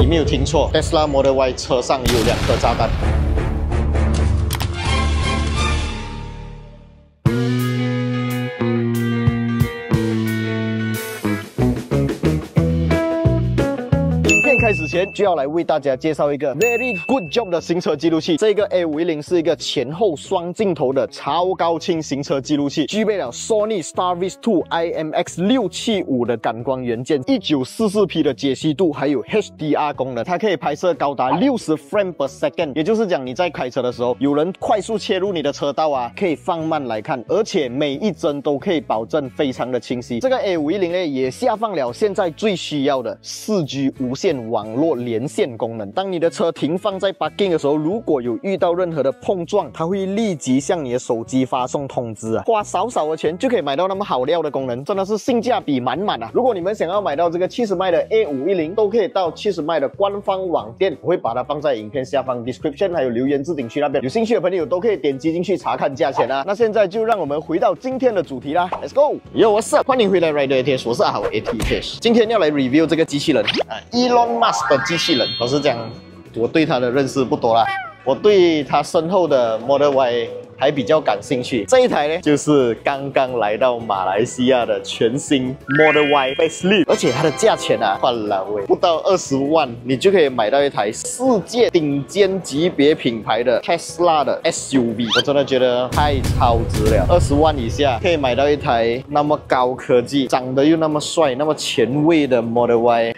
你没有听错 ，Tesla Model Y 车上有2颗炸弹。 开始前就要来为大家介绍一个 very good job 的行车记录器。这个 A510是一个前后双镜头的超高清行车记录器，具备了 Sony Starvis 2 IMX675的感光元件，1944P 的解析度，还有 HDR 功能。它可以拍摄高达60 frame per second， 也就是讲你在开车的时候，有人快速切入你的车道啊，可以放慢来看，而且每一帧都可以保证非常的清晰。这个 A510呢也下放了现在最需要的 4G 无线网络连线功能。当你的车停放在 parking 的时候，如果有遇到任何的碰撞，它会立即向你的手机发送通知啊！花少少的钱就可以买到那么好料的功能，真的是性价比满满啊！如果你们想要买到这个70迈的 A510，都可以到70迈的官方网店，我会把它放在影片下方 description 还有留言置顶区那边，有兴趣的朋友都可以点击进去查看价钱啊！那现在就让我们回到今天的主题啦 ，Let's go！ Yo，what's up？ 欢迎回来 Rider ATH， 我是阿豪 ATH。今天要来 review 这个机器人，Elon Musk 的机器人。老实讲，我对他的认识不多啦，我对他身后的 Model Y 还比较感兴趣。这一台呢，就是刚刚来到马来西亚的全新 Model Y Facelift， 而且它的价钱啊，换了位不到20万，你就可以买到一台世界顶尖级别品牌的 Tesla 的 SUV， 我真的觉得太超值了。20万以下可以买到一台那么高科技、长得又那么帅、那么前卫的 Model Y。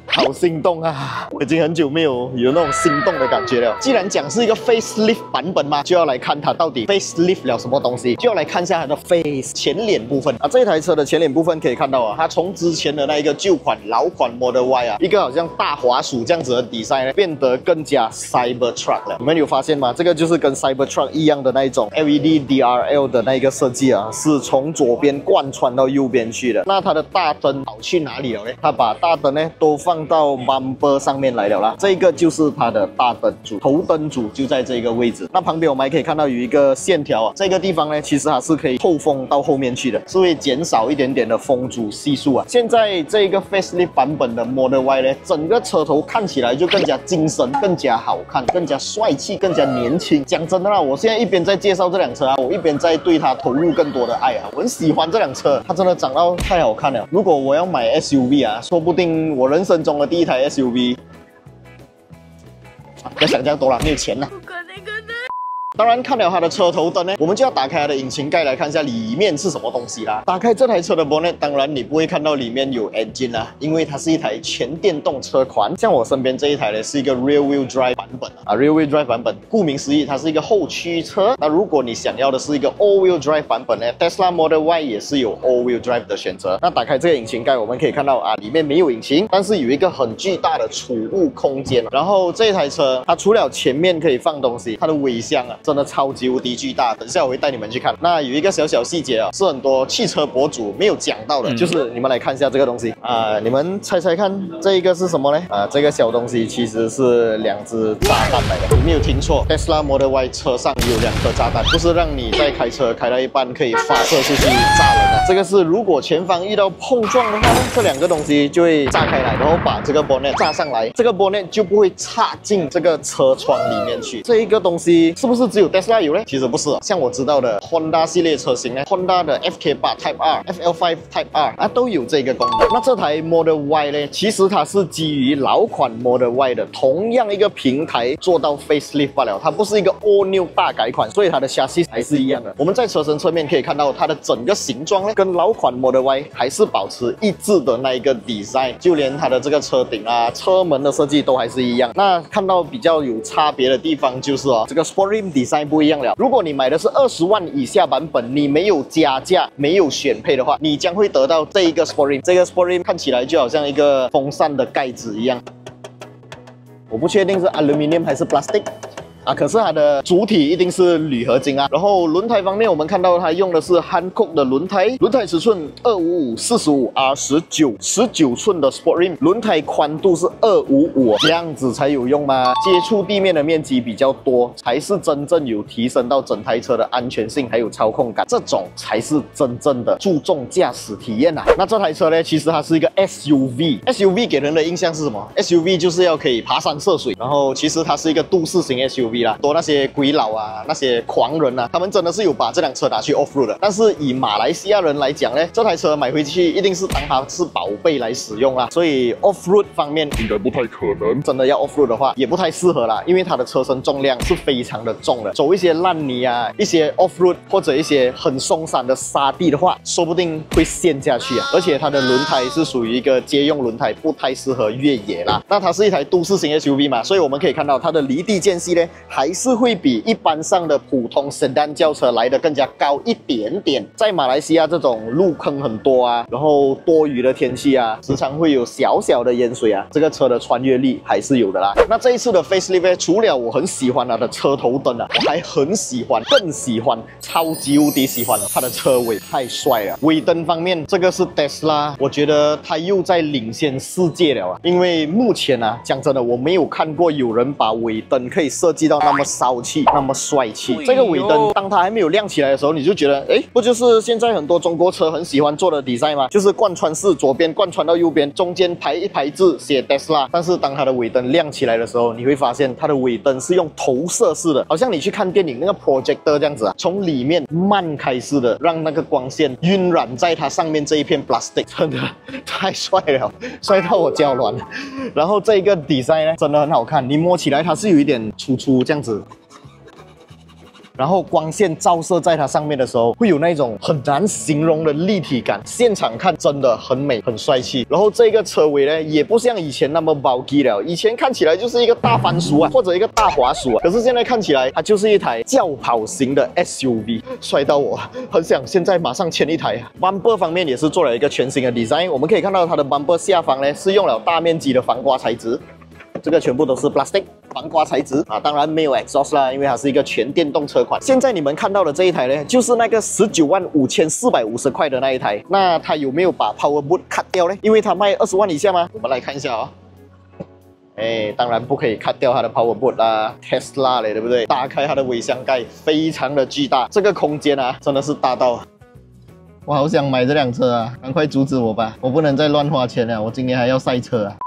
好心动啊！我已经很久没有那种心动的感觉了。既然讲是一个 facelift 版本嘛，就要来看它到底 facelift 了什么东西，就要来看一下它的 face 前脸部分啊。这台车的前脸部分可以看到啊，它从之前的那一个旧款老款 Model Y 啊，一个好像大滑鼠这样子的design呢，变得更加 Cybertruck 了。你们有发现吗？这个就是跟 Cybertruck 一样的那一种 LED DRL 的那一个设计啊，是从左边贯穿到右边去的。那它的大灯跑去哪里了呢？它把大灯呢都放到 bumper 上面来了啦，这个就是它的大灯组，头灯组就在这个位置。那旁边我们还可以看到有一个线条啊，这个地方呢，其实它是可以透风到后面去的，是会减少一点点的风阻系数啊。现在这个 facelift 版本的 Model Y 呢，整个车头看起来就更加精神、更加好看、更加帅气、更加年轻。讲真的啦，我现在一边在介绍这辆车啊，我一边在对它投入更多的爱啊。我很喜欢这辆车，它真的长到太好看了。如果我要买 SUV 啊，说不定我人生中的第一台 SUV， 不要想这样多了，没有钱了。当然，看了它的车头灯呢，我们就要打开它的引擎盖来看一下里面是什么东西啦。打开这台车的 bonnet， 当然你不会看到里面有 engine 啦，因为它是一台全电动车款。像我身边这一台呢，是一个 rear wheel drive 版本啊 ，rear wheel drive 版本，顾名思义，它是一个后驱车。那如果你想要的是一个 all wheel drive 版本呢 ，Tesla Model Y 也是有 all wheel drive 的选择。那打开这个引擎盖，我们可以看到啊，里面没有引擎，但是有一个很巨大的储物空间。然后这一台车，它除了前面可以放东西，它的尾箱啊，真的超级无敌巨大。等一下我会带你们去看。那有一个小小细节啊，是很多汽车博主没有讲到的，就是你们来看一下这个东西啊，你们猜猜看，这一个是什么呢？啊，这个小东西其实是2只炸弹来的。你没有听错 ，Tesla Model Y 车上有2颗炸弹，不是让你在开车开到一半可以发射出去炸人的。这个是如果前方遇到碰撞的话呢，这2个东西就会炸开来，然后把这个 bonnet 炸上来，这个 bonnet 就不会插进这个车窗里面去。这一个东西是不是只有 Tesla 有呢？其实不是，像我知道的 Honda 系列车型呢 ，Honda 的 FK8 Type R、FL5 Type R 啊都有这个功能。那这台 Model Y 呢，其实它是基于老款 Model Y 的同样一个平台做到 facelift 罢了，它不是一个 all new 大改款，所以它的 chassis 还是一样的。我们在车身侧面可以看到它的整个形状呢，跟老款 Model Y 还是保持一致的那一个 design， 就连它的这个车顶啊、车门的设计都还是一样。那看到比较有差别的地方就是这个 Sport Rim design 不一样了。如果你买的是20万以下版本，你没有加价、没有选配的话，你将会得到这一个 Sport Rim。这个 Sport Rim 看起来就好像一个风扇的盖子一样，我不确定是 aluminium 还是 plastic。啊，可是它的主体一定是铝合金啊。然后轮胎方面，我们看到它用的是 Hankook 的轮胎，轮胎尺寸255/45R19，19寸的 Sport Rim， 轮胎宽度是255，这样子才有用吗？接触地面的面积比较多，才是真正有提升到整台车的安全性还有操控感，这种才是真正的注重驾驶体验啊。那这台车呢，其实它是一个 SUV 给人的印象是什么 ？SUV 就是要可以爬山涉水，然后其实它是一个都市型 SUV 啦，多那些鬼佬啊，那些狂人啊，他们真的是有把这辆车拿去 off road 的。但是以马来西亚人来讲呢，这台车买回去一定是当它是宝贝来使用啦，所以 off road 方面应该不太可能。真的要 off road 的话，也不太适合啦，因为它的车身重量是非常的重的，走一些烂泥啊，一些 off road 或者一些很松散的沙地的话，说不定会陷下去啊。而且它的轮胎是属于一个街用轮胎，不太适合越野啦。那它是一台都市型 SUV 嘛，所以我们可以看到它的离地间隙呢，还是会比一般上的普通 sedan 轿车来的更加高一点点。在马来西亚这种路坑很多啊，然后多雨的天气啊，时常会有小小的淹水啊，这个车的穿越力还是有的啦。那这一次的 facelift 除了我很喜欢它的车头灯啊，我还更喜欢，超级无敌喜欢它的车尾，太帅了。尾灯方面，这个是 Tesla， 我觉得它又在领先世界了啊。因为目前啊，讲真的，我没有看过有人把尾灯可以设计到那么骚气、那么帅气。这个尾灯，当它还没有亮起来的时候，你就觉得，哎，不就是现在很多中国车很喜欢做的 design 吗？就是贯穿式，左边贯穿到右边，中间排一排字写 Tesla。但是当它的尾灯亮起来的时候，你会发现它的尾灯是用投射式的，好像你去看电影那个 projector 这样子啊，从里面漫开式的，让那个光线晕染在它上面这一片 plastic， 真的太帅了，帅到我脚软。然后这个 design 呢，真的很好看，你摸起来它是有一点粗粗这样子。然后光线照射在它上面的时候，会有那种很难形容的立体感。现场看真的很美，很帅气。然后这个车尾呢，也不像以前那么 bulky 了，以前看起来就是一个大番薯啊，或者一个大滑鼠啊。可是现在看起来，它就是一台轿跑型的 SUV， 帅到我很想现在马上牵一台。Bumper 方面也是做了一个全新的 design， 我们可以看到它的 Bumper 下方呢是用了大面积的防刮材质。这个全部都是 plastic 防刮材质啊，当然没有 exhaust 啦，因为它是一个全电动车款。现在你们看到的这一台呢，就是那个195450块的那一台。那它有没有把 power boot cut 掉呢？因为它卖20万以下吗？我们来看一下啊。当然不可以 cut 掉它的 power boot 啦 ，Tesla 嘞，对不对？打开它的尾箱盖，非常的巨大，这个空间啊，真的是大到。我好想买这辆车啊，赶快阻止我吧，我不能再乱花钱了，我今年还要赛车啊。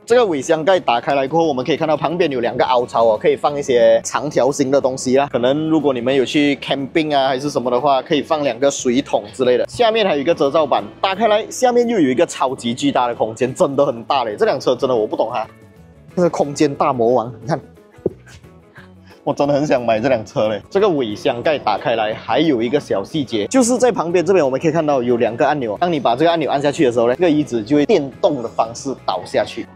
这个尾箱盖打开来过后，我们可以看到旁边有2个凹槽哦，可以放一些长条形的东西啦。可能如果你们有去 camping 啊还是什么的话，可以放2个水桶之类的。下面还有一个遮罩板，打开来下面又有一个超级巨大的空间，真的很大嘞。这辆车真的我不懂它，这是空间大魔王，你看。我真的很想买这辆车嘞！这个尾箱盖打开来，还有一个小细节，就是在旁边这边我们可以看到有2个按钮。当你把这个按钮按下去的时候呢，这个椅子就会电动的方式倒下去。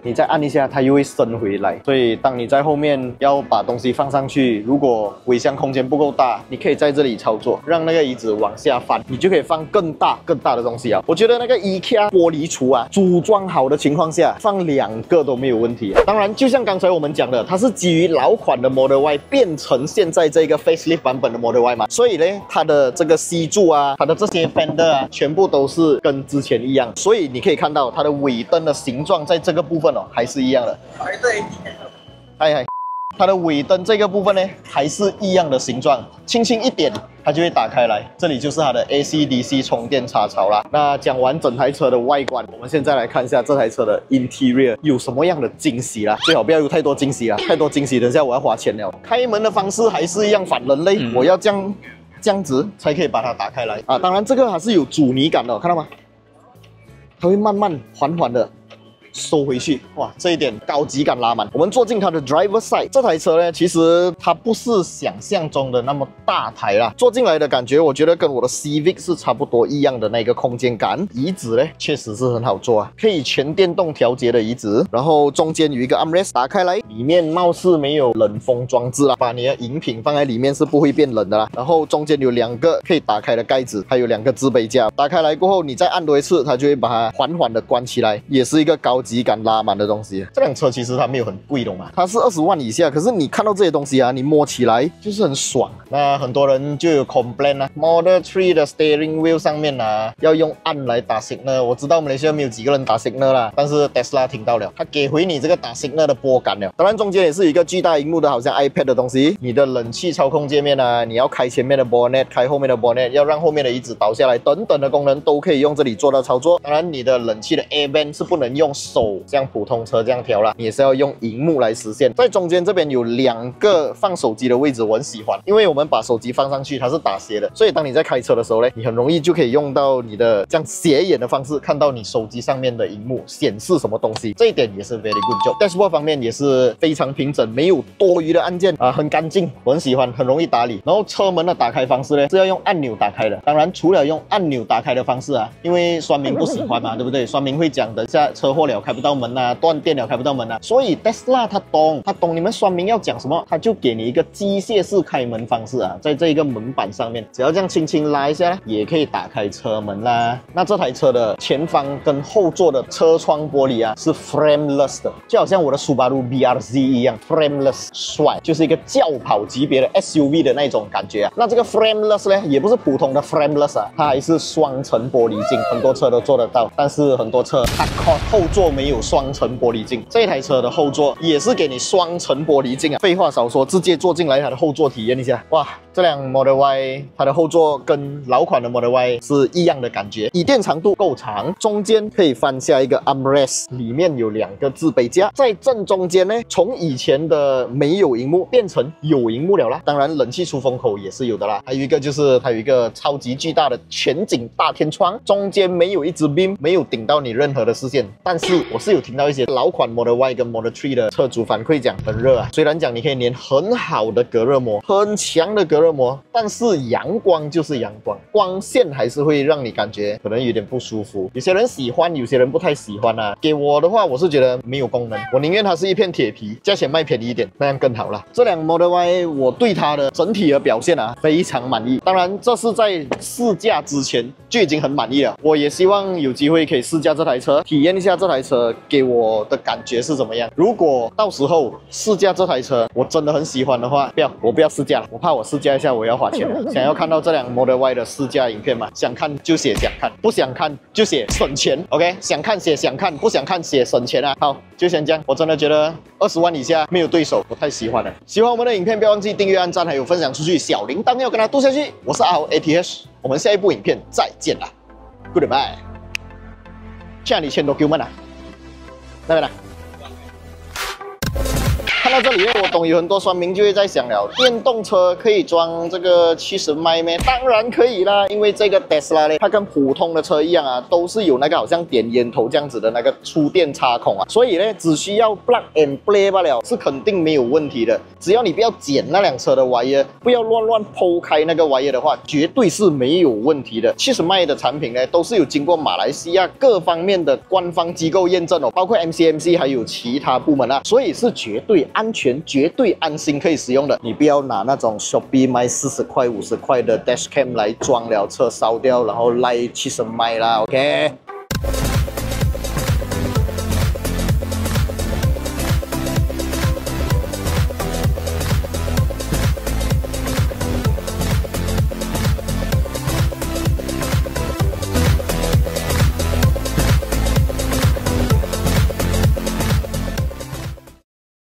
你再按一下，它又会升回来。所以当你在后面要把东西放上去，如果尾箱空间不够大，你可以在这里操作，让那个椅子往下翻，你就可以放更大的东西啊。我觉得那个 IKEA 玻璃橱啊，组装好的情况下，放2个都没有问题。当然，就像刚才我们讲的，它是基于老款的 Model Y 变成现在这个 facelift 版本的 Model Y 嘛，所以呢，它的这个 C 柱啊，它的这些 fender 啊，全部都是跟之前一样。所以你可以看到它的尾灯的形状在这个部分还是一样的。嗨，它的尾灯这个部分呢，还是一样的形状，轻轻一点，它就会打开来。这里就是它的 AC/DC 充电插槽啦。那讲完整台车的外观，我们现在来看一下这台车的 interior 有什么样的惊喜啦。最好不要有太多惊喜啦，太多惊喜，等一下我要花钱了。开门的方式还是一样反人类，我要这样子才可以把它打开来啊。当然这个还是有阻尼感的，看到吗？它会慢慢缓缓的收回去，哇，这一点高级感拉满。我们坐进它的 driver side， 这台车呢，其实它不是想象中的那么大台啦。坐进来的感觉，我觉得跟我的 Civic 是差不多一样的那个空间感。椅子呢，确实是很好坐啊，可以全电动调节的椅子。然后中间有一个 armrest， 打开来，里面貌似没有冷风装置啦，把你的饮品放在里面是不会变冷的啦。然后中间有2个可以打开的盖子，还有2个置杯架。打开来过后，你再按多一次，它就会把它缓缓的关起来，也是一个高超级敢拉满的东西。这辆车其实它没有很贵的嘛，它是20万以下，可是你看到这些东西啊，你摸起来就是很爽。那很多人就有 complain 啊 ，Model 3的 steering wheel 上面啊要用按来打 signal。我知道马来西亚没有几个人打 signal 啦，但是 Tesla 听到了，它给回你这个打 signal 的拨杆了。当然中间也是有一个巨大荧幕的，好像 iPad 的东西。你的冷气操控界面啊，你要开前面的 bonnet， 开后面的 bonnet， 要让后面的椅子倒下来，等等的功能都可以用这里做到操作。当然你的冷气的 air vent 是不能用手像普通车这样调啦，你也是要用荧幕来实现。在中间这边有2个放手机的位置，我很喜欢，因为我们把手机放上去，它是打斜的，所以当你在开车的时候呢，你很容易就可以用到你的这样斜眼的方式，看到你手机上面的荧幕显示什么东西，这一点也是 very good job。Dashboard 方面也是非常平整，没有多余的按键啊，很干净，我很喜欢，很容易打理。然后车门的打开方式呢，是要用按钮打开的。当然，除了用按钮打开的方式啊，因为酸民不喜欢嘛，对不对？酸民会讲等下车祸了开不到门啊，断电了开不到门啊，所以 Tesla 他懂你们酸民要讲什么，他就给你一个机械式开门方式啊，在这一个门板上面，只要这样轻轻拉一下，也可以打开车门啦。那这台车的前方跟后座的车窗玻璃啊是 frameless 的，就好像我的 Subaru BRZ 一样 frameless， 帅，就是一个轿跑级别的 SUV 的那种感觉啊。那这个 frameless 呢，也不是普通的 frameless 啊，它还是双层玻璃镜，很多车都做得到，但是很多车它后座没有双层玻璃镜，这台车的后座也是给你双层玻璃镜啊。废话少说，直接坐进来它的后座体验一下，哇！这辆 Model Y 它的后座跟老款的 Model Y 是一样的感觉，椅垫长度够长，中间可以翻下一个 armrest， 里面有2个自备架，在正中间呢，从以前的没有荧幕变成有荧幕了啦。当然冷气出风口也是有的啦，还有一个就是它有一个超级巨大的全景大天窗，中间没有一支 beam， 没有顶到你任何的视线。但是我是有听到一些老款 Model Y 跟 Model 3的车主反馈讲很热啊，虽然讲你可以粘很好的隔热膜，很强的隔热膜，但是阳光就是阳光，光线还是会让你感觉可能有点不舒服。有些人喜欢，有些人不太喜欢啊。给我的话，我是觉得没有功能，我宁愿它是一片铁皮，价钱卖便宜一点，那样更好了。这辆 Model Y 我对它的整体的表现啊非常满意，当然这是在试驾之前就已经很满意了。我也希望有机会可以试驾这台车，体验一下这台车给我的感觉是怎么样。如果到时候试驾这台车我真的很喜欢的话，我不要试驾了，我怕我试驾一下我要花钱了。想要看到这辆 Model Y 的试驾影片吗？想看就写想看，不想看就写省钱 ，OK？ 想看写想看，不想看写省钱啊。好，就先这样。我真的觉得20万以下没有对手，我太喜欢了。喜欢我们的影片，不要忘记订阅、按赞，还有分享出去，小铃铛要跟它剁下去。我是阿豪 ATH， 我们下一部影片再见啦 ，Goodbye。欠你钱都给我们了，那边来。看到这里，我懂有很多酸民就会在想了，电动车可以装这个70迈咩？当然可以啦，因为这个 Tesla 呢，它跟普通的车一样啊，都是有那个好像点烟头这样子的那个出电插孔啊，所以呢，只需要 plug and play 罢了，是肯定没有问题的。只要你不要剪那辆车的 wire， 不要乱剖开那个 wire 的话，绝对是没有问题的。70迈的产品呢，都是有经过马来西亚各方面的官方机构验证哦，包括 MCMC 还有其他部门啊，所以是绝对安全、绝对安心可以使用的。你不要拿那种 Shopee 卖40块、50块的 dashcam 来装了车烧掉，然后赖70迈啦 ，OK。